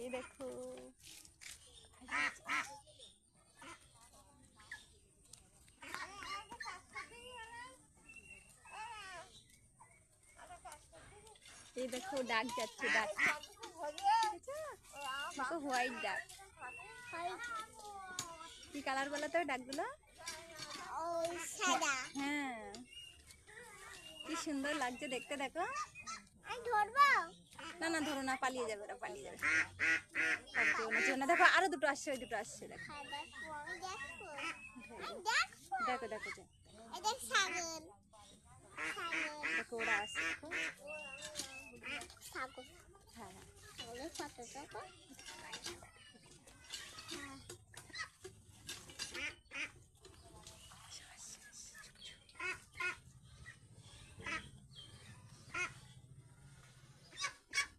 এই দেখো এই দেখো ডাক যাচ্ছে, ডাক দেখো হোয়াইট ডাক। কি কালার বলো তো ডাকগুলো? সাদা। হ্যাঁ কি সুন্দর লাগছে দেখতে, দেখো। ধরবো না না ধরো না, পালিয়ে যাবে, ওরা পালিয়ে যাবে। না দেখো আরো দুটো আসছে, ওই দুটো আসছে, দেখো দেখো দেখো দেখো ওরা আসছে, দেখো। ছাগল হ্যাঁ ছাগলের কত টাকা